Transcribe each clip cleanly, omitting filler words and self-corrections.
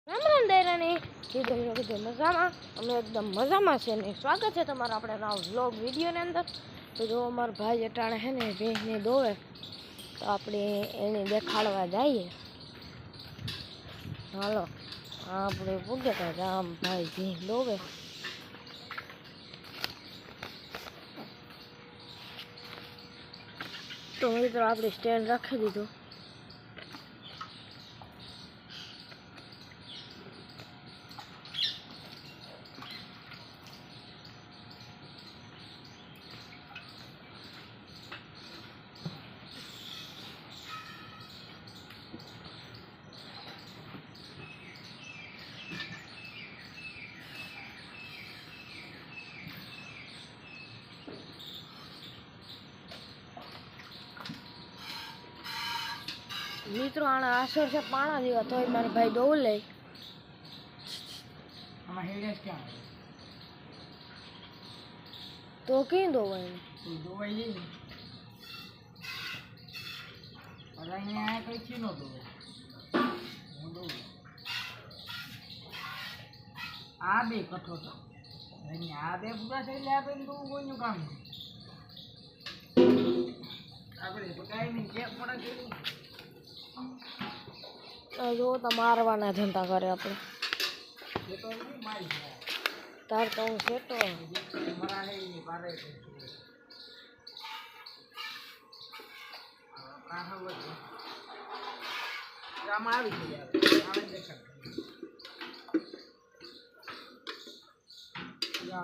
રામ રામ દૈરાની કીધું મજામાં અમે એકદમ મજામાં છે ને સ્વાગત છે તમારા આપણે નવા વ્લોગ વિડીયોની અંદર. તો જો અમારા ભાઈ અટાણે છે ને ભેંસને દોવે તો આપણે એને દેખાડવા જઈએ. હાલો આપણે પૂગે તા રામ ભાઈ ભેંસ દોવે. તો મિત્રો આપણે સ્ટેન્ડ રાખી દીધું. મિત્રો આને આસર છે પાણા જેવા તોય મારો ભાઈ દોવ લે. આમાં હેડેસ ક્યાં તો કઈ દોવાય દોવાઈ જઈ અહીંયા કઈ છે નો દોવાય. હું દોવ આ બે કઠો તો આ બે પૂરા થઈ લે આપણે તો કોઈનું કામ નહીં. આપણે તો કાંઈ નહીં ચેક પડે કેવું જો તો મારવાના ધંધા કરે આપણે. તાર તો હું સેટો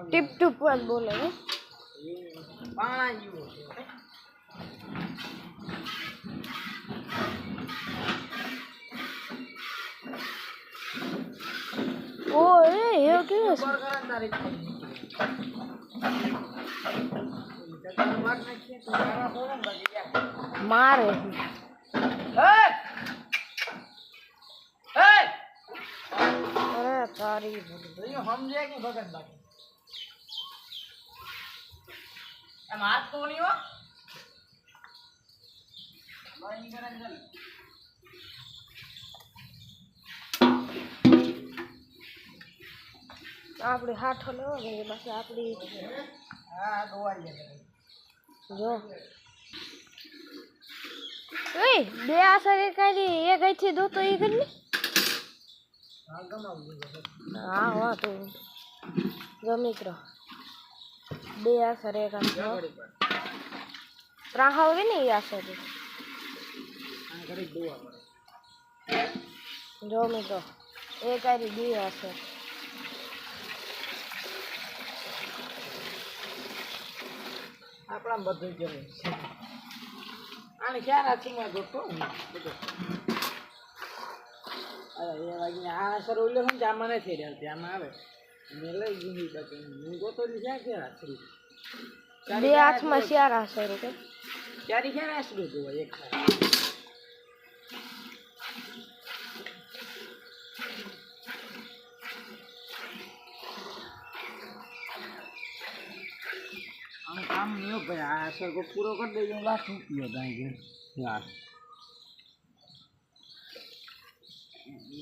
ટીપ ટીપ વાત બોલે પાણા જેવો છે. ઓ એ કેવું છે મારે અરે તારી સમજે કે ભગત બાકી એમ હાથ તો નહીં હો. આપણે હાથો લેવો ને પછી આપણી હા દોવાઈ જો એ બે આસર એક અહીંથી દો તો એ કરી હા હા તો જો મિત્રો બે આસર એક ત્રાહા હોય ને એ આસર જો મિત્રો એક આરી બે આસર આપણા બધું જમે આને ક્યાં રાખીમાં જોતો બધું એ વાગીને આ સર ઓલે શું આમાં નથી રહ્યા આમાં આવે મેં લઈ ગઈ બાકી હું ગોતો ક્યાં ક્યાં રાખી બે હાથમાં ચાર આસર કે ક્યારે ક્યાં રાખી જોવા એક કામ નહીં ભાઈ આ સરખો પૂરો કરી દેજો. લાખ રૂપિયો થાય છે યાર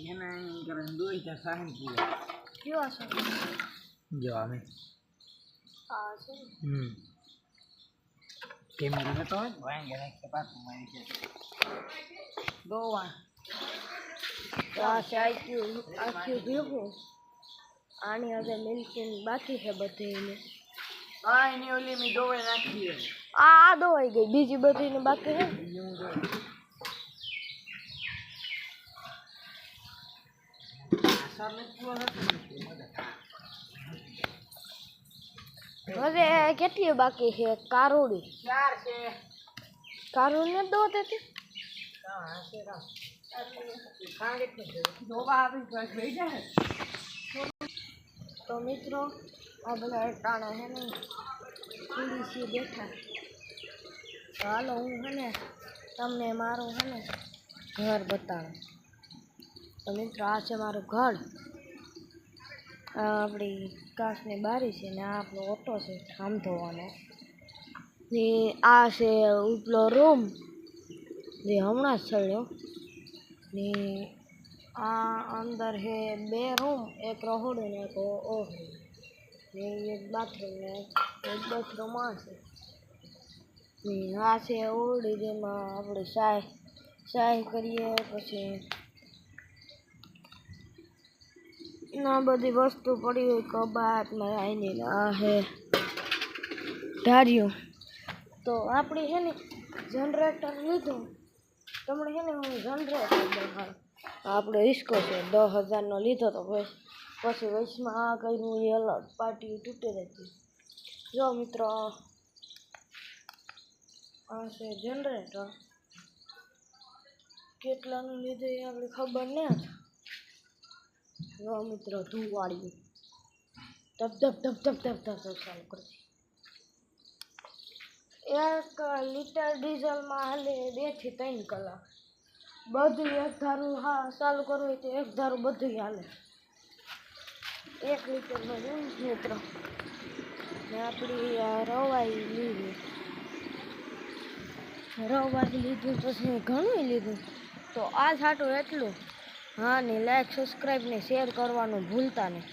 એના કરે દોઈ ત્યાં સાહેબ પૂરો કેવો આસર જો અમે આ છે કેમેરા લેતો હોય વાંગે રાખે પાછું મારી છે દોવા આ છે આખી ભેગું આની હવે મિલ્કિંગ બાકી છે બધે એને હા એની ઓલી મેં દોવાઈ નાખી આ દોવાઈ ગઈ બીજી બધી ને બાકી છે. હવે કેટલી બાકી છે કારોડી ચાર છે કારોડી ને દો દેતી તો મિત્રો આ બધા ટાણા છે ને સીડી બેઠા. તો હાલો હું છે ને તમને મારું છે ને ઘર બતાડું. તો મિત્રો આ છે મારું ઘર. આ આપણી કાચની બારી છે ને આ આપણો ઓટો છે આમ ધોવાનો ને આ છે ઉપલો રૂમ જે હમણાં જ ચડ્યો ને આ અંદર હે 2 રૂમ, એક રહોડું ને એક ઓહરી ને એક બાથરૂમ ને એક બાથરૂમ આ છે ને આ છે ઓરડી જેમાં આપણે ચાય કરીએ, પછી ના બધી વસ્તુ પડી હોય કબાટમાં આવીને. આ હે ધાર્યું તો આપણી છે ને જનરેટર લીધું તમને છે ને હું જનરેટર દેખાડું. આપણે હિસ્કો છે 10,000નો લીધો તો પછી વચમાં આ કર્યું એ અલગ પાર્ટી તૂટી રહેતી. જો મિત્રો આ છે જનરેટર, કેટલાનું લીધું એ આપણે ખબર નહીં. જો મિત્રો ધુવાળ્યું ધબ ધબ ધબ ધબ ધબ ધબ ધબ ચાલુ કરી. 1 લીટર ડીઝલમાં હાલે 2 થી 3 કલાક. બધું એક ધારું ચાલુ કરવું હોય તો એક ધારું બધું હાલે. 1 લીટરમાં જોયું મિત્રો. ને આપણી રવાઈ લીધું પછી ઘણું લીધું. તો આ છાટું એટલું. હા ને લાઈક સબસ્ક્રાઈબ ને શેર કરવાનું ભૂલતા નહીં.